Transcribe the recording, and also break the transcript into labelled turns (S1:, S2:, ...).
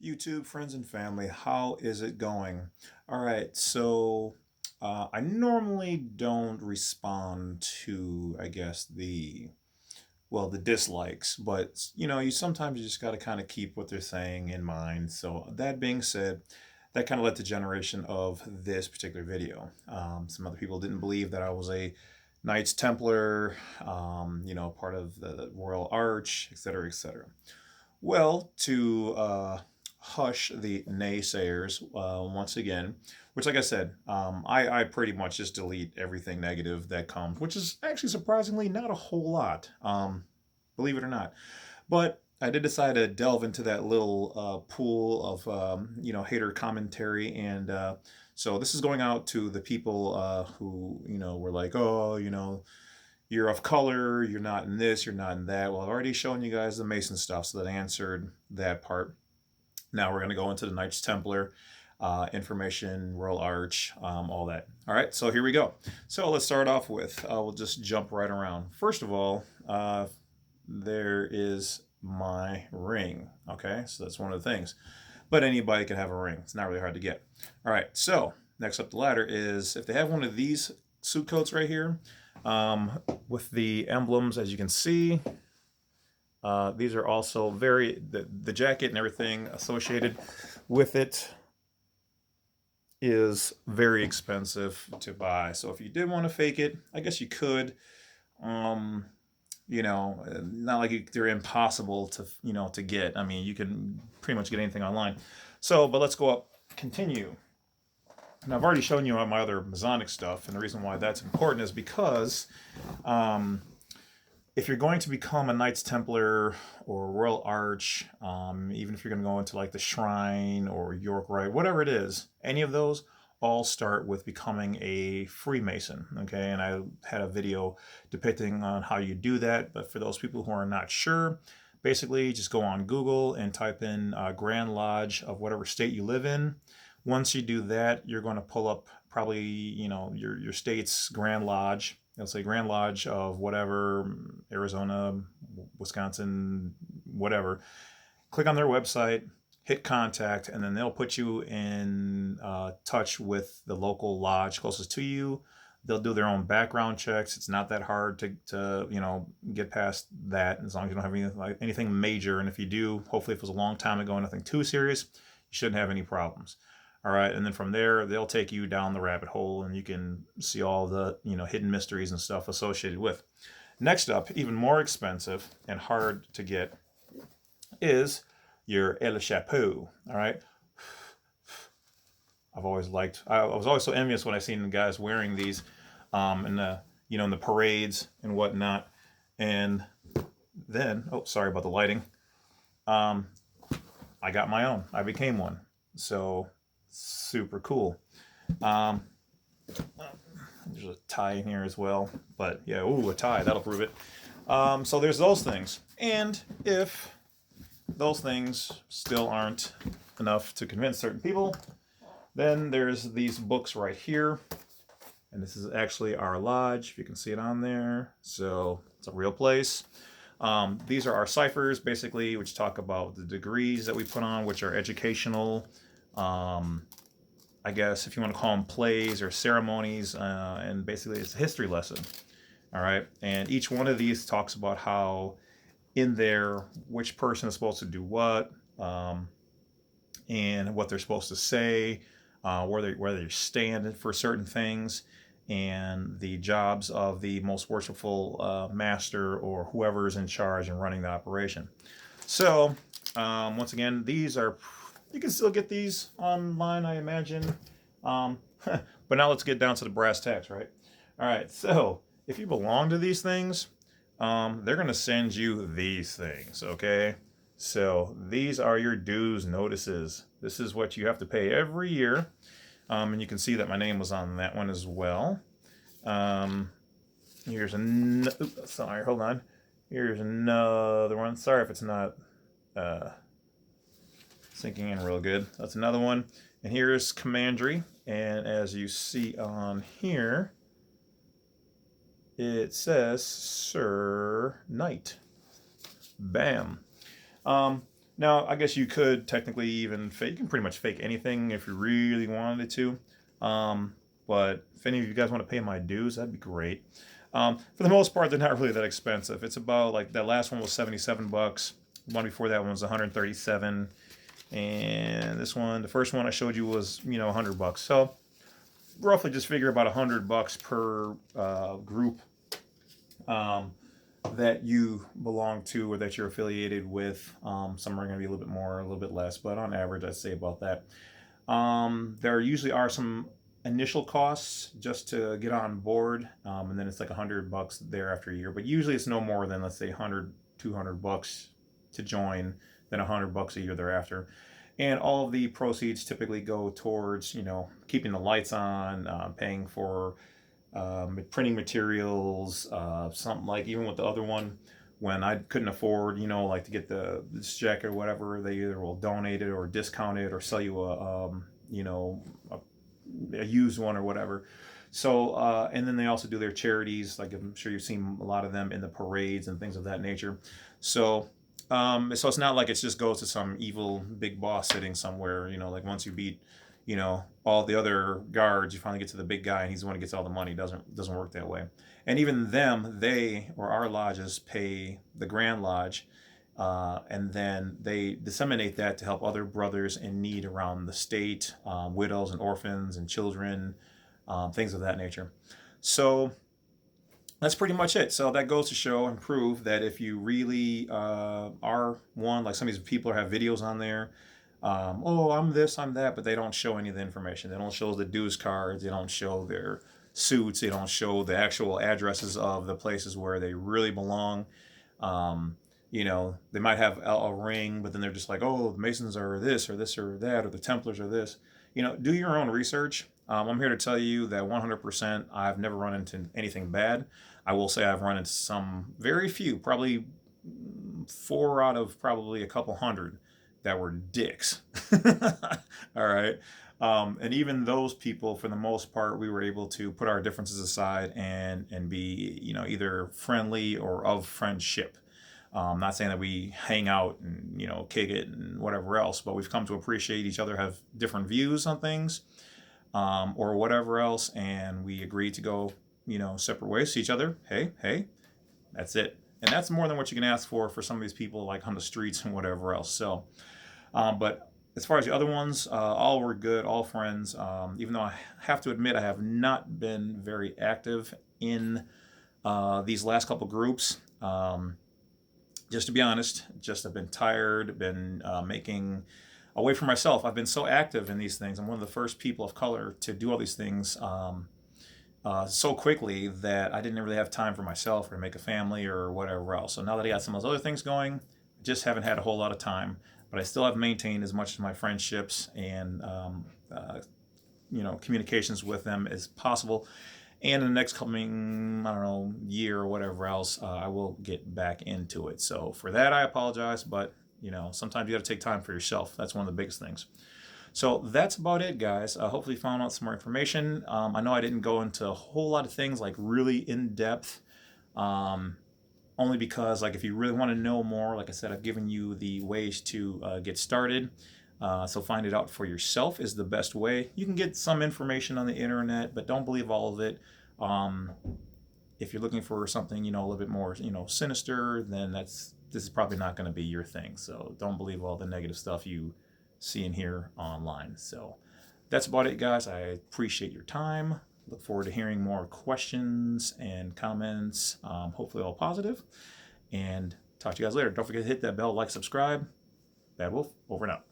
S1: YouTube friends and family, how is it going? All right, so I normally don't respond to, I guess, the dislikes, but you sometimes you just got to kind of keep what they're saying in mind. So that being said, that kind of led to generation of this particular video. Some other people didn't believe that I was a Knights Templar, part of the Royal Arch, etc., etc. Well, to hush the naysayers once again, which, like I said, I pretty much just delete everything negative that comes, which is actually surprisingly not a whole lot, believe it or not. But I did decide to delve into that little pool of, hater commentary. And so this is going out to the people who, were like, oh, you're of color, you're not in this, you're not in that. Well, I've already shown you guys the Mason stuff, so that answered that part. Now we're going to go into the Knights Templar information, Royal Arch, all that. All right, so here we go. So let's start off with, we'll just jump right around. First of all, there is my ring. Okay, so that's one of the things. But anybody can have a ring. It's not really hard to get. All right, so next up the ladder is if they have one of these suit coats right here, with the emblems, as you can see. These are also the jacket and everything associated with it is very expensive to buy. So if you did want to fake it, I guess you could. Not like they're impossible to get. I mean, you can pretty much get anything online. So, but let's go up, continue. Now, I've already shown you my other Masonic stuff, and the reason why that's important is because if you're going to become a Knights Templar or Royal Arch, even if you're going to go into like the Shrine or York Rite, whatever it is, any of those all start with becoming a Freemason, okay? And I had a video depicting on how you do that, but for those people who are not sure, basically just go on Google and type in Grand Lodge of whatever state you live in. Once you do that, you're going to pull up probably, your state's Grand Lodge. It'll say Grand Lodge of whatever, Arizona, Wisconsin, whatever. Click on their website, hit contact, and then they'll put you in touch with the local lodge closest to you. They'll do their own background checks. It's not that hard to get past that, as long as you don't have anything major. And if you do, hopefully if it was a long time ago and nothing too serious, you shouldn't have any problems. All right, and then from there, they'll take you down the rabbit hole, and you can see all the hidden mysteries and stuff associated with. Next up, even more expensive and hard to get, is your El Chapeau. All right, I was always so envious when I seen the guys wearing these, in the parades and whatnot. And then, oh, sorry about the lighting. I got my own. I became one. So super cool. There's a tie in here as well, but yeah, ooh, a tie, that'll prove it. So there's those things. And if those things still aren't enough to convince certain people, then there's these books right here. And this is actually our lodge, if you can see it on there. So it's a real place. These are our ciphers, basically, which talk about the degrees that we put on, which are educational. I guess if you want to call them plays or ceremonies, and basically it's a history lesson. All right, and each one of these talks about how in there which person is supposed to do what, and what they're supposed to say, where they stand for certain things, and the jobs of the most worshipful master or whoever is in charge and running the operation. So once again, these are, you can still get these online, I imagine. But now let's get down to the brass tacks, right? All right, so if you belong to these things, they're going to send you these things, okay? So these are your dues notices. This is what you have to pay every year. And you can see that my name was on that one as well. Here's sorry, hold on. Here's another one. Sorry if it's not sinking in real good. That's another one. And here's Commandery. And as you see on here, it says Sir Knight. Bam. Now Now, I guess you could technically even fake, you can pretty much fake anything if you really wanted to. But if any of you guys want to pay my dues, that'd be great. For the most part, they're not really that expensive. It's about like that last one was 77 bucks. The one before that one was 137. And this one, the first one I showed you was, 100 bucks. So roughly just figure about 100 bucks per group that you belong to or that you're affiliated with. Some are going to be a little bit more, a little bit less, but on average, I'd say about that. There usually are some initial costs just to get on board, and then it's like 100 bucks there after a year. But usually it's no more than, let's say, 100, 200 bucks to join, then 100 bucks a year thereafter. And all of the proceeds typically go towards, keeping the lights on, paying for printing materials, something like even with the other one, when I couldn't afford, like to get this jacket or whatever, they either will donate it or discount it or sell you a used one or whatever. So, and then they also do their charities, like I'm sure you've seen a lot of them in the parades and things of that nature. So, so it's not like it just goes to some evil big boss sitting somewhere, like once you beat, all the other guards, you finally get to the big guy and he's the one who gets all the money. It doesn't work that way. And even them, they or our lodges pay the Grand Lodge, and then they disseminate that to help other brothers in need around the state, widows and orphans and children, things of that nature. So that's pretty much it. So that goes to show and prove that if you really are one, like some of these people have videos on there, oh, I'm this, I'm that, but they don't show any of the information. They don't show the dues cards. They don't show their suits. They don't show the actual addresses of the places where they really belong. They might have a ring, but then they're just like, oh, the Masons are this or that, or the Templars are this. Do your own research. I'm here to tell you that 100% I've never run into anything bad. I will say I've run into some very few, probably 4 out of probably a couple hundred that were dicks. All right. And even those people, for the most part, we were able to put our differences aside and be, either friendly or of friendship. Not saying that we hang out and, kick it and whatever else, but we've come to appreciate each other, have different views on things, or whatever else. And we agreed to go, separate ways, see each other. Hey, that's it. And that's more than what you can ask for some of these people like on the streets and whatever else. So, but as far as the other ones, all were good, all friends. Even though I have to admit I have not been very active in these last couple groups. Just to be honest, I've been tired, been making away from myself. I've been so active in these things. I'm one of the first people of color to do all these things so quickly that I didn't really have time for myself or to make a family or whatever else. So now that I got some of those other things going, I just haven't had a whole lot of time. But I still have maintained as much of my friendships and communications with them as possible. And in the next coming, year or whatever else, I will get back into it. So for that, I apologize. But, sometimes you got to take time for yourself. That's one of the biggest things. So that's about it, guys. Hopefully you found out some more information. I know I didn't go into a whole lot of things like really in depth. Only because, like, if you really want to know more, like I said, I've given you the ways to get started. So find it out for yourself is the best way. You can get some information on the internet, but don't believe all of it. If you're looking for something, a little bit more, sinister, then this is probably not going to be your thing. So don't believe all the negative stuff you see and hear online. So that's about it, guys. I appreciate your time. Look forward to hearing more questions and comments, hopefully all positive. And talk to you guys later. Don't forget to hit that bell, like, subscribe. Bad Wolf, over and out.